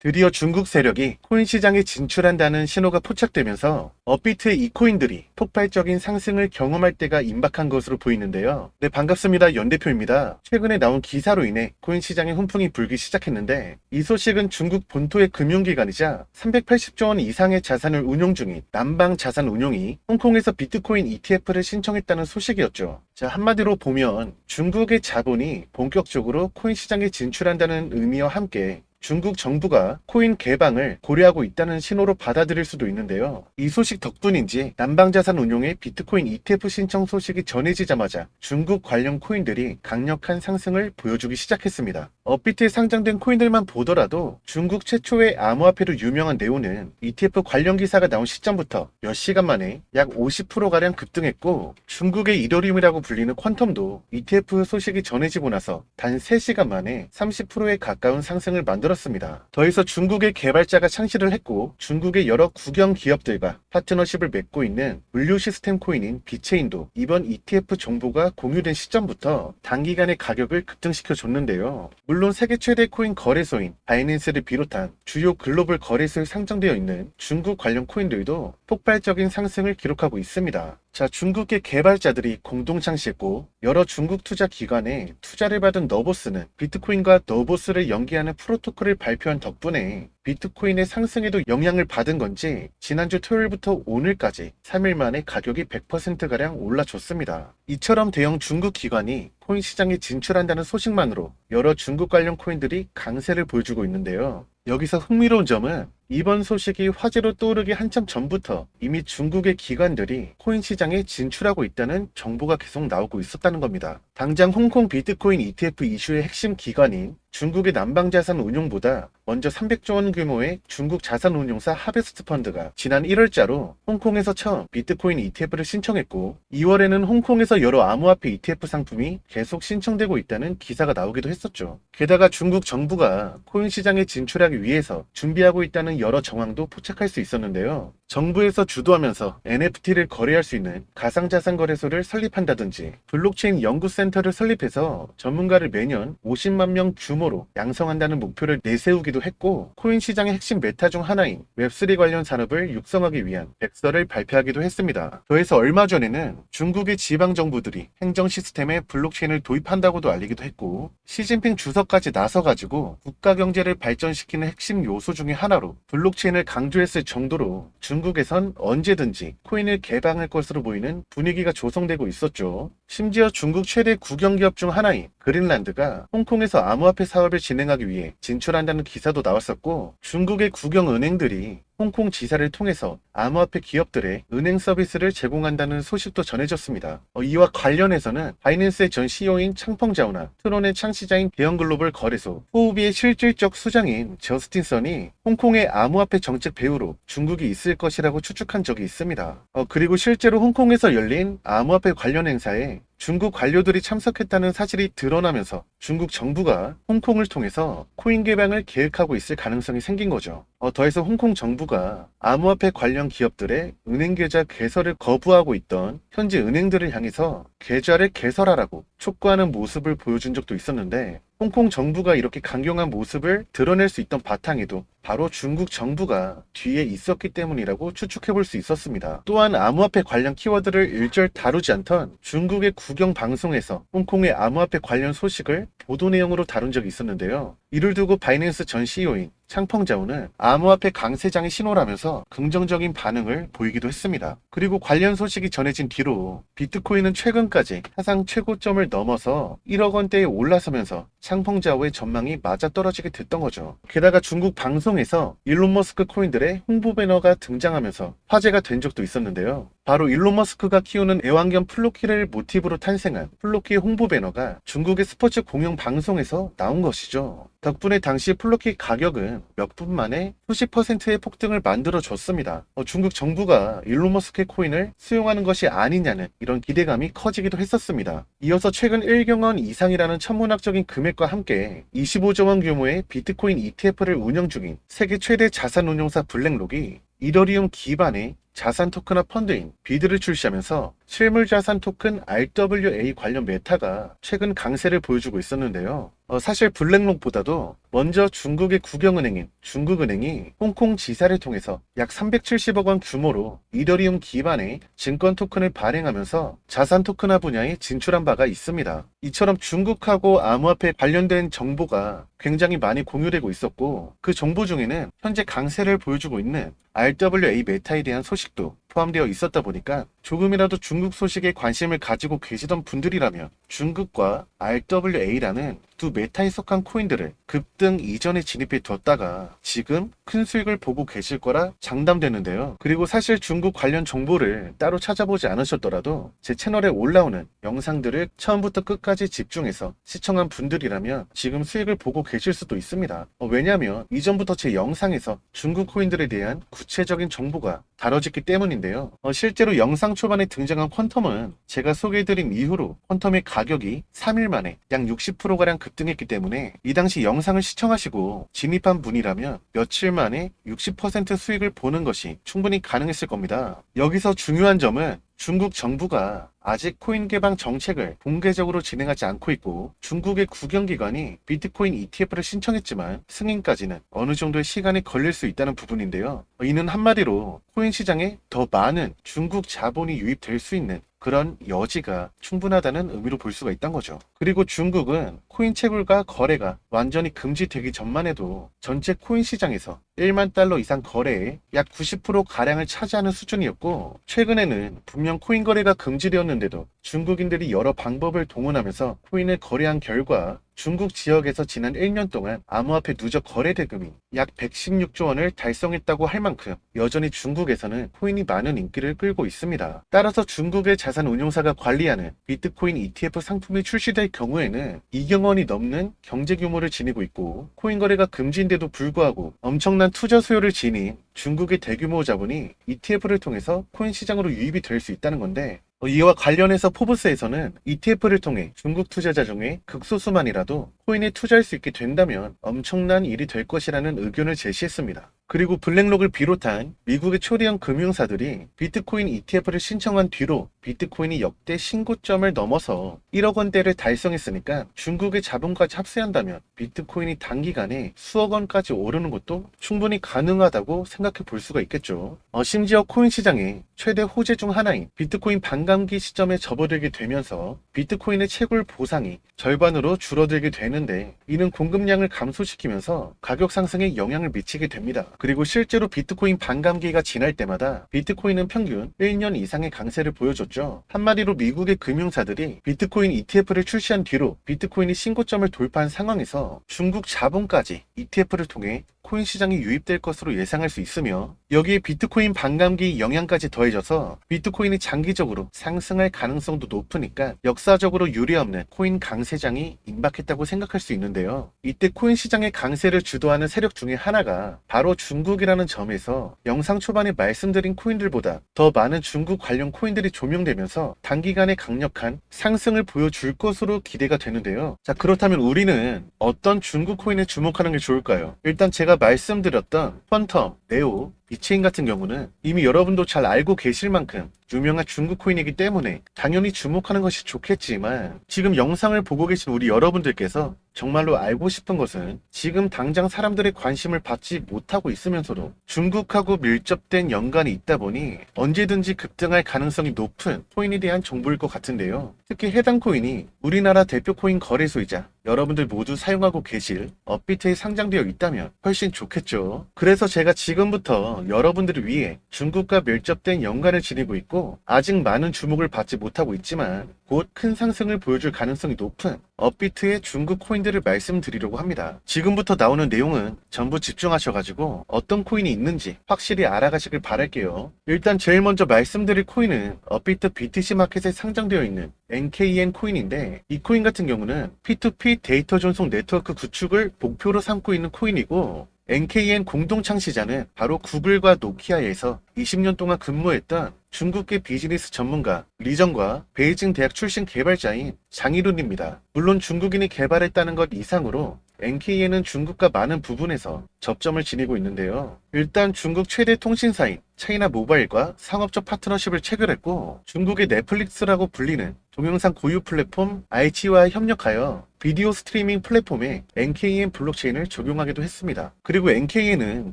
드디어 중국 세력이 코인 시장에 진출한다는 신호가 포착되면서 업비트의 이 코인들이 폭발적인 상승을 경험할 때가 임박한 것으로 보이는데요. 네, 반갑습니다. 연대표입니다. 최근에 나온 기사로 인해 코인 시장에 훈풍이 불기 시작했는데, 이 소식은 중국 본토의 금융기관이자 380조 원 이상의 자산을 운용 중인 남방자산운용이 홍콩에서 비트코인 ETF를 신청했다는 소식이었죠. 자, 한마디로 보면 중국의 자본이 본격적으로 코인 시장에 진출한다는 의미와 함께 중국 정부가 코인 개방을 고려하고 있다는 신호로 받아들일 수도 있는데요. 이 소식 덕분인지 남방자산운용의 비트코인 ETF 신청 소식이 전해지자마자 중국 관련 코인들이 강력한 상승을 보여주기 시작했습니다. 업비트에 상장된 코인들만 보더라도 중국 최초의 암호화폐로 유명한 네오는 ETF 관련 기사가 나온 시점부터 몇 시간 만에 약 50%가량 급등했고, 중국의 이더리움이라고 불리는 퀀텀도 ETF 소식이 전해지고 나서 단 3시간 만에 30%에 가까운 상승을 만들었습니다. 더해서 중국의 개발자가 창시를 했고 중국의 여러 국영 기업들과 파트너십을 맺고 있는 물류 시스템 코인인 비체인도 이번 ETF 정보가 공유된 시점부터 단기간에 가격을 급등시켜 줬는데요. 물론 세계 최대 코인 거래소인 바이낸스를 비롯한 주요 글로벌 거래소에 상장되어 있는 중국 관련 코인들도 폭발적인 상승을 기록하고 있습니다. 자, 중국의 개발자들이 공동 창시했고 여러 중국 투자 기관에 투자를 받은 너보스는 비트코인과 너보스를 연계하는 프로토콜을 발표한 덕분에 비트코인의 상승에도 영향을 받은 건지 지난주 토요일부터 오늘까지 3일 만에 가격이 100%가량 올라줬습니다. 이처럼 대형 중국 기관이 코인 시장에 진출한다는 소식만으로 여러 중국 관련 코인들이 강세를 보여주고 있는데요. 여기서 흥미로운 점은 이번 소식이 화제로 떠오르기 한참 전부터 이미 중국의 기관들이 코인 시장에 진출하고 있다는 정보가 계속 나오고 있었다는 겁니다. 당장 홍콩 비트코인 ETF 이슈의 핵심 기관인 중국의 남방자산운용보다 먼저 300조 원 규모의 중국 자산운용사 하베스트 펀드가 지난 1월자로 홍콩에서 처음 비트코인 ETF를 신청했고, 2월에는 홍콩에서 여러 암호화폐 ETF 상품이 계속 신청되고 있다는 기사가 나오기도 했었죠. 게다가 중국 정부가 코인 시장에 진출하기 위해서 준비하고 있다는 여러 정황도 포착할 수 있었는데요. 정부에서 주도하면서 NFT를 거래할 수 있는 가상자산 거래소를 설립한다든지 블록체인 연구센터를 설립해서 전문가를 매년 50만 명 규모로 양성한다는 목표를 내세우기도 했고, 코인 시장의 핵심 메타 중 하나인 웹3 관련 산업을 육성하기 위한 백서를 발표하기도 했습니다. 더해서 얼마 전에는 중국의 지방 정부들이 행정 시스템에 블록체인을 도입한다고도 알리기도 했고, 시진핑 주석까지 나서가지고 국가 경제를 발전시키는 핵심 요소 중의 하나로 블록체인을 강조했을 정도로 중국에선 언제든지 코인을 개방할 것으로 보이는 분위기가 조성되고 있었죠. 심지어 중국 최대 국영기업 중 하나인 그린란드가 홍콩에서 암호화폐 사업을 진행하기 위해 진출한다는 기사도 나왔었고, 중국의 국영은행들이 홍콩 지사를 통해서 암호화폐 기업들의 은행 서비스를 제공한다는 소식도 전해졌습니다. 이와 관련해서는 바이낸스의 전 CEO인 창펑자오나 트론의 창시자인 대형글로벌 거래소 후오비의 실질적 수장인 저스틴 선이 홍콩의 암호화폐 정책 배후로 중국이 있을 것이라고 추측한 적이 있습니다. 그리고 실제로 홍콩에서 열린 암호화폐 관련 행사에 중국 관료들이 참석했다는 사실이 드러나면서 중국 정부가 홍콩을 통해서 코인 개방을 계획하고 있을 가능성이 생긴 거죠. 더해서 홍콩 정부가 암호화폐 관련 기업들의 은행 계좌 개설을 거부하고 있던 현지 은행들을 향해서 계좌를 개설하라고 촉구하는 모습을 보여준 적도 있었는데, 홍콩 정부가 이렇게 강경한 모습을 드러낼 수 있던 바탕에도 바로 중국 정부가 뒤에 있었기 때문이라고 추측해 볼 수 있었습니다. 또한 암호화폐 관련 키워드를 일절 다루지 않던 중국의 국영 방송에서 홍콩의 암호화폐 관련 소식을 보도 내용으로 다룬 적이 있었는데요. 이를 두고 바이낸스 전 CEO인 창펑자오는 암호화폐 강세장의 신호라면서 긍정적인 반응을 보이기도 했습니다. 그리고 관련 소식이 전해진 뒤로 비트코인은 최근까지 사상 최고점을 넘어서 1억 원대에 올라서면서 창펑자오의 전망이 맞아떨어지게 됐던 거죠. 게다가 중국 방송에서 일론 머스크 코인들의 홍보 배너가 등장하면서 화제가 된 적도 있었는데요. 바로 일론 머스크가 키우는 애완견 플로키를 모티브로 탄생한 플로키 홍보 배너가 중국의 스포츠 공영 방송에서 나온 것이죠. 덕분에 당시 플로키 가격은 몇 분 만에 수십 %의 폭등을 만들어줬습니다. 중국 정부가 일론 머스크의 코인을 수용하는 것이 아니냐는 이런 기대감이 커지기도 했었습니다. 이어서 최근 1경 원 이상이라는 천문학적인 금액과 함께 25조 원 규모의 비트코인 ETF를 운영 중인 세계 최대 자산운용사 블랙록이 이더리움 기반의 자산 토큰화 펀드인 비드를 출시하면서 실물 자산 토큰 RWA 관련 메타가 최근 강세를 보여주고 있었는데요. 사실 블랙록보다도 먼저 중국의 국영은행인 중국은행이 홍콩 지사를 통해서 약 370억 원 규모로 이더리움 기반의 증권 토큰을 발행하면서 자산 토큰화 분야에 진출한 바가 있습니다. 이처럼 중국하고 암호화폐 관련된 정보가 굉장히 많이 공유되고 있었고, 그 정보 중에는 현재 강세를 보여주고 있는 RWA 메타에 대한 소식도 포함되어 있었다 보니까 조금이라도 중국 소식에 관심을 가지고 계시던 분들이라면 중국과 RWA라는 두 메타에 속한 코인들을 급등 이전에 진입해 뒀다가 지금 큰 수익을 보고 계실 거라 장담되는데요. 그리고 사실 중국 관련 정보를 따로 찾아보지 않으셨더라도 제 채널에 올라오는 영상들을 처음부터 끝까지 집중해서 시청한 분들이라면 지금 수익을 보고 계실 수도 있습니다. 왜냐하면 이전부터 제 영상에서 중국 코인들에 대한 구체적인 정보가 다뤄졌기 때문인데요. 실제로 영상 초반에 등장한 퀀텀은 제가 소개해드린 이후로 퀀텀의 가격이 3일 만에 약 60%가량 급등했기 때문에 이 당시 영상을 시청하시고 진입한 분이라면 며칠 만에 60% 수익을 보는 것이 충분히 가능했을 겁니다. 여기서 중요한 점은 중국 정부가 아직 코인 개방 정책을 공개적으로 진행하지 않고 있고, 중국의 국영기관이 비트코인 ETF를 신청했지만 승인까지는 어느 정도의 시간이 걸릴 수 있다는 부분인데요. 이는 한마디로 코인 시장에 더 많은 중국 자본이 유입될 수 있는 그런 여지가 충분하다는 의미로 볼 수가 있다는 거죠. 그리고 중국은 코인 채굴과 거래가 완전히 금지되기 전만 해도 전체 코인 시장에서 1만 달러 이상 거래의 약 90%가량을 차지하는 수준이었고, 최근에는 분명 코인 거래가 금지되었는데도 중국인들이 여러 방법을 동원하면서 코인을 거래한 결과 중국 지역에서 지난 1년 동안 암호화폐 누적 거래 대금이 약 116조 원을 달성했다고 할 만큼 여전히 중국에서는 코인이 많은 인기를 끌고 있습니다. 따라서 중국의 자산 운용사가 관리하는 비트코인 ETF 상품이 출시될 경우에는 2억 원이 넘는 경제 규모를 지니고 있고, 코인 거래가 금지인데도 불구하고 엄청난 투자 수요를 지닌 중국의 대규모 자본이 ETF를 통해서 코인 시장으로 유입이 될 수 있다는 건데, 이와 관련해서 포브스에서는 ETF를 통해 중국 투자자 중에 극소수만이라도 코인에 투자할 수 있게 된다면 엄청난 일이 될 것이라는 의견을 제시했습니다. 그리고 블랙록을 비롯한 미국의 초대형 금융사들이 비트코인 ETF를 신청한 뒤로 비트코인이 역대 신고점을 넘어서 1억 원대를 달성했으니까 중국의 자본까지 합세한다면 비트코인이 단기간에 수억 원까지 오르는 것도 충분히 가능하다고 생각해 볼 수가 있겠죠. 심지어 코인 시장의 최대 호재 중 하나인 비트코인 반감기 시점에 접어들게 되면서 비트코인의 채굴 보상이 절반으로 줄어들게 되는데, 이는 공급량을 감소시키면서 가격 상승에 영향을 미치게 됩니다. 그리고 실제로 비트코인 반감기가 지날 때마다 비트코인은 평균 1년 이상의 강세를 보여줬죠. 한마디로 미국의 금융사들이 비트코인 ETF를 출시한 뒤로 비트코인이 신고점을 돌파한 상황에서 중국 자본까지 ETF를 통해 코인 시장이 유입될 것으로 예상할 수 있으며, 여기에 비트코인 반감기 영향까지 더해져서 비트코인이 장기적으로 상승할 가능성도 높으니까 역사적으로 유례없는 코인 강세장이 임박했다고 생각할 수 있는데요. 이때 코인 시장의 강세를 주도하는 세력 중에 하나가 바로 중국이라는 점에서 영상 초반에 말씀드린 코인들보다 더 많은 중국 관련 코인들이 조명되면서 단기간에 강력한 상승을 보여줄 것으로 기대가 되는데요. 자, 그렇다면 우리는 어떤 중국 코인에 주목하는 게 좋을까요? 일단 제가 말씀드렸던 퀀텀, 네오, 비체인 같은 경우는 이미 여러분도 잘 알고 계실 만큼 유명한 중국 코인이기 때문에 당연히 주목하는 것이 좋겠지만, 지금 영상을 보고 계신 우리 여러분들께서 정말로 알고 싶은 것은 지금 당장 사람들의 관심을 받지 못하고 있으면서도 중국하고 밀접된 연관이 있다 보니 언제든지 급등할 가능성이 높은 코인에 대한 정보일 것 같은데요. 특히 해당 코인이 우리나라 대표 코인 거래소이자 여러분들 모두 사용하고 계실 업비트에 상장되어 있다면 훨씬 좋겠죠. 그래서 제가 지금부터 여러분들을 위해 중국과 밀접된 연관을 지니고 있고 아직 많은 주목을 받지 못하고 있지만 곧 큰 상승을 보여줄 가능성이 높은 업비트의 중국 코인들을 말씀드리려고 합니다. 지금부터 나오는 내용은 전부 집중하셔가지고 어떤 코인이 있는지 확실히 알아가시길 바랄게요. 일단 제일 먼저 말씀드릴 코인은 업비트 BTC 마켓에 상장되어 있는 NKN 코인인데, 이 코인 같은 경우는 P2P 데이터 전송 네트워크 구축을 목표로 삼고 있는 코인이고, NKN 공동 창시자는 바로 구글과 노키아에서 20년 동안 근무했던 중국계 비즈니스 전문가 리정과 베이징 대학 출신 개발자인 장이룬입니다. 물론 중국인이 개발했다는 것 이상으로 NKN은 중국과 많은 부분에서 접점을 지니고 있는데요. 일단 중국 최대 통신사인 차이나 모바일과 상업적 파트너십을 체결했고, 중국의 넷플릭스라고 불리는 동영상 고유 플랫폼 아이치와 협력하여 비디오 스트리밍 플랫폼에 NKN 블록체인을 적용하기도 했습니다. 그리고 NKN은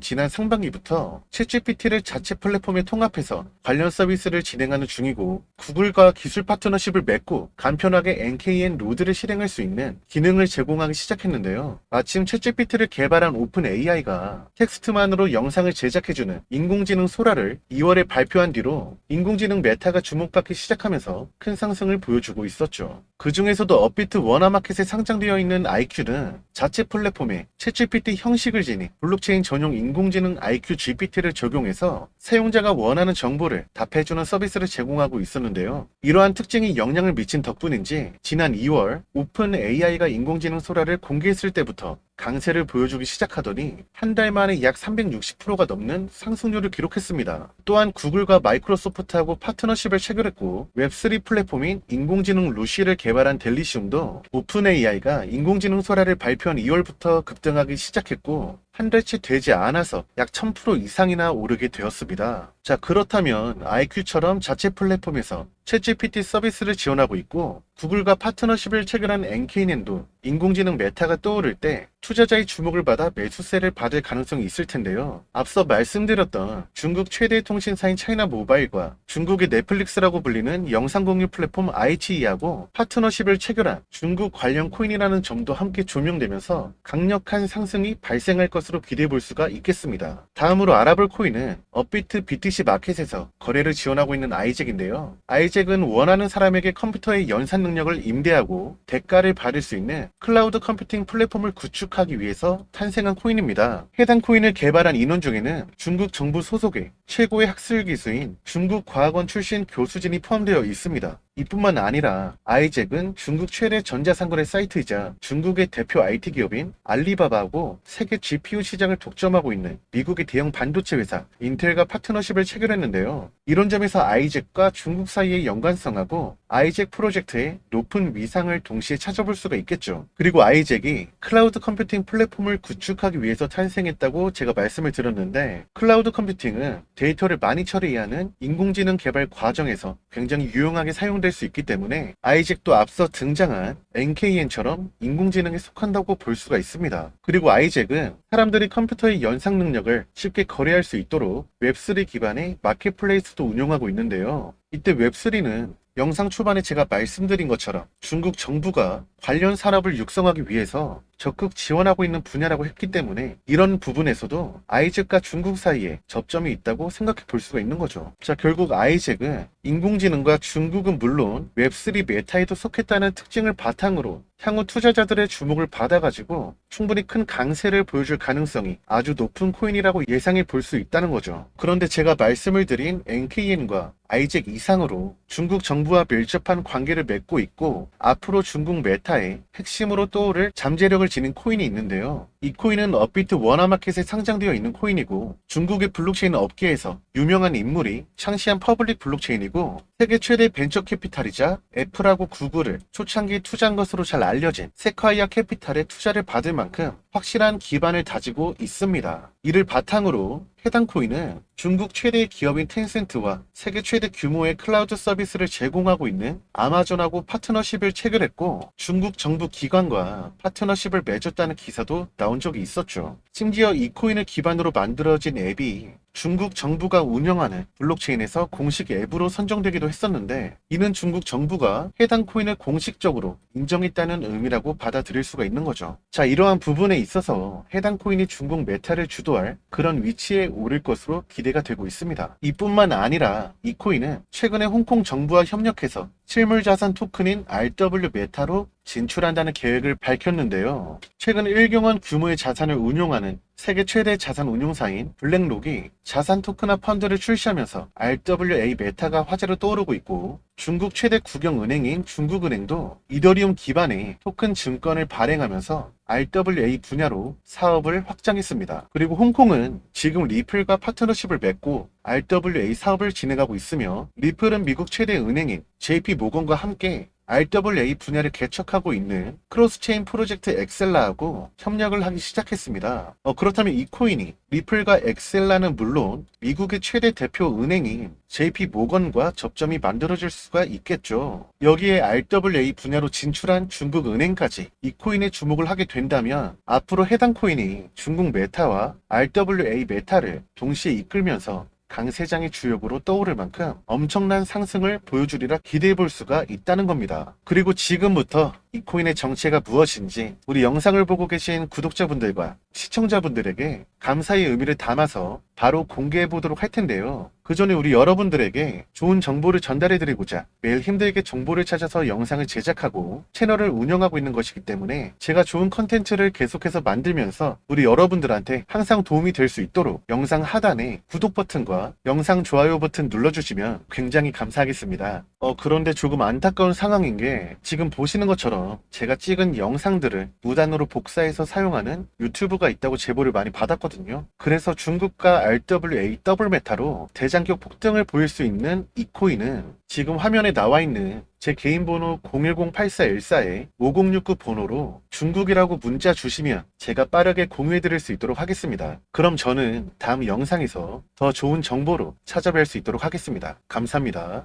지난 상반기부터 챗GPT를 자체 플랫폼에 통합해서 관련 서비스를 진행하는 중이고, 구글과 기술 파트너십을 맺고 간편하게 NKN 로드를 실행할 수 있는 기능을 제공하기 시작했는데요. 마침 챗GPT를 개발한 오픈 AI가 텍스트만으로 영상을 제작해주는 인공지능 소라를 2월에 발표한 뒤로 인공지능 메타가 주목받기 시작하면서 큰 상승을 보여주고 있었죠. 그 중에서도 업비트 워너마켓에 상장되어 있는 IQ는 자체 플랫폼에 챗GPT 형식을 지닌 블록체인 전용 인공지능 IQ GPT를 적용해서 사용자가 원하는 정보를 답해주는 서비스를 제공하고 있었는데요. 이러한 특징이 영향을 미친 덕분인지 지난 2월 오픈 AI가 인공지능 소라를 공개했을 때부터 강세를 보여주기 시작하더니 한 달 만에 약 360%가 넘는 상승률을 기록했습니다. 또한 구글과 마이크로소프트하고 파트너십을 체결했고, 웹3 플랫폼인 인공지능 루시를 개발한 델리시움도 오픈 AI가 인공지능 소라를 발표한 2월부터 급등하기 시작했고, 한 달치 되지 않아서 약 1000% 이상이나 오르게 되었습니다. 자, 그렇다면 IQ처럼 자체 플랫폼에서 챗GPT 서비스를 지원하고 있고, 구글과 파트너십을 체결한 NKN도 인공지능 메타가 떠오를 때 투자자의 주목을 받아 매수세를 받을 가능성이 있을 텐데요. 앞서 말씀드렸던 중국 최대 통신사인 차이나 모바일과 중국의 넷플릭스라고 불리는 영상 공유 플랫폼 아이치이하고 파트너십을 체결한 중국 관련 코인이라는 점도 함께 조명되면서 강력한 상승이 발생할 것으로 기대해 볼 수가 있겠습니다. 다음으로 알아볼 코인은 업비트 BTC 마켓에서 거래를 지원하고 있는 아이잭인데요. 아이잭은 원하는 사람에게 컴퓨터의 연산 능력을 임대하고 대가를 받을 수 있는 클라우드 컴퓨팅 플랫폼을 구축하기 위해서 탄생한 코인입니다. 해당 코인을 개발한 인원 중에는 중국 정부 소속의 최고의 학술 기수인 중국 과학원 출신 교수진이 포함되어 있습니다. 이뿐만 아니라 아이잭은 중국 최대 전자상거래 사이트이자 중국의 대표 IT 기업인 알리바바하고 세계 GPU 시장을 독점하고 있는 미국의 대형 반도체 회사 인텔과 파트너십을 체결했는데요. 이런 점에서 아이잭과 중국 사이의 연관성하고 아이잭 프로젝트의 높은 위상을 동시에 찾아볼 수가 있겠죠. 그리고 아이잭이 클라우드 컴퓨팅 플랫폼을 구축하기 위해서 탄생했다고 제가 말씀을 드렸는데, 클라우드 컴퓨팅은 데이터를 많이 처리해야 하는 인공지능 개발 과정에서 굉장히 유용하게 사용될 수 있기 때문에 아이잭도 앞서 등장한 NKN처럼 인공지능에 속한다고 볼 수가 있습니다. 그리고 아이잭은 사람들이 컴퓨터의 연상 능력을 쉽게 거래할 수 있도록 웹3 기반의 마켓플레이스도 운영하고 있는데요. 이때 웹3는 영상 초반에 제가 말씀드린 것처럼 중국 정부가 관련 산업을 육성하기 위해서 적극 지원하고 있는 분야라고 했기 때문에 이런 부분에서도 아이잭과 중국 사이에 접점이 있다고 생각해 볼 수가 있는 거죠. 자, 결국 아이잭은 인공지능과 중국은 물론 웹3 메타에도 속했다는 특징을 바탕으로 향후 투자자들의 주목을 받아가지고 충분히 큰 강세를 보여줄 가능성이 아주 높은 코인이라고 예상해 볼 수 있다는 거죠. 그런데 제가 말씀을 드린 NKN과 아이잭 이상으로 중국 정부와 밀접한 관계를 맺고 있고, 앞으로 중국 메타의 핵심으로 떠오를 잠재력을 지닌 코인이 있는데요. 이 코인은 업비트 워너마켓에 상장되어 있는 코인이고, 중국의 블록체인 업계에서 유명한 인물이 창시한 퍼블릭 블록체인이고, 세계 최대 벤처 캐피탈이자 애플하고 구글을 초창기 투자한 것으로 잘 알려진 세콰이아 캐피탈의 투자를 받을 만큼 확실한 기반을 다지고 있습니다. 이를 바탕으로 해당 코인은 중국 최대 기업인 텐센트와 세계 최대 규모의 클라우드 서비스를 제공하고 있는 아마존하고 파트너십을 체결했고, 중국 정부 기관과 파트너십을 맺었다는 기사도 나온 적이 있었죠. 심지어 이 코인을 기반으로 만들어진 앱이 중국 정부가 운영하는 블록체인에서 공식 앱으로 선정되기도 했었는데, 이는 중국 정부가 해당 코인을 공식적으로 인정했다는 의미라고 받아들일 수가 있는 거죠. 자, 이러한 부분에 있어서 해당 코인이 중국 메타를 주도할 그런 위치에 오를 것으로 기대가 되고 있습니다. 이뿐만 아니라 이 코인은 최근에 홍콩 정부와 협력해서 실물자산 토큰인 RW 메타로 진출한다는 계획을 밝혔는데요. 최근 1경원 규모의 자산을 운용하는 세계 최대 자산 운용사인 블랙록이 자산 토큰화 펀드를 출시하면서 RWA 메타가 화제로 떠오르고 있고, 중국 최대 국영은행인 중국은행도 이더리움 기반의 토큰 증권을 발행하면서 RWA 분야로 사업을 확장했습니다. 그리고 홍콩은 지금 리플과 파트너십을 맺고 RWA 사업을 진행하고 있으며, 리플은 미국 최대 은행인 JP 모건과 함께 RWA 분야를 개척하고 있는 크로스체인 프로젝트 엑셀라하고 협력을 하기 시작했습니다. 그렇다면 이 코인이 리플과 엑셀라는 물론 미국의 최대 대표 은행인 JP 모건과 접점이 만들어질 수가 있겠죠. 여기에 RWA 분야로 진출한 중국 은행까지 이 코인에 주목을 하게 된다면 앞으로 해당 코인이 중국 메타와 RWA 메타를 동시에 이끌면서 강세장의 주역으로 떠오를 만큼 엄청난 상승을 보여주리라 기대해 볼 수가 있다는 겁니다. 그리고 지금부터 이 코인의 정체가 무엇인지 우리 영상을 보고 계신 구독자분들과 시청자분들에게 감사의 의미를 담아서 바로 공개해 보도록 할 텐데요. 그 전에 우리 여러분들에게 좋은 정보를 전달해 드리고자 매일 힘들게 정보를 찾아서 영상을 제작하고 채널을 운영하고 있는 것이기 때문에 제가 좋은 컨텐츠를 계속해서 만들면서 우리 여러분들한테 항상 도움이 될 수 있도록 영상 하단에 구독 버튼과 영상 좋아요 버튼 눌러주시면 굉장히 감사하겠습니다. 그런데 조금 안타까운 상황인 게 지금 보시는 것처럼 제가 찍은 영상들을 무단으로 복사해서 사용하는 유튜브가 있다고 제보를 많이 받았거든요. 그래서 중국과 RWA 더블 메타로 대장격 폭등을 보일 수 있는 이 코인은 지금 화면에 나와 있는 제 개인 번호 010-8414-5069 번호로 중국이라고 문자 주시면 제가 빠르게 공유해 드릴 수 있도록 하겠습니다. 그럼 저는 다음 영상에서 더 좋은 정보로 찾아뵐 수 있도록 하겠습니다. 감사합니다.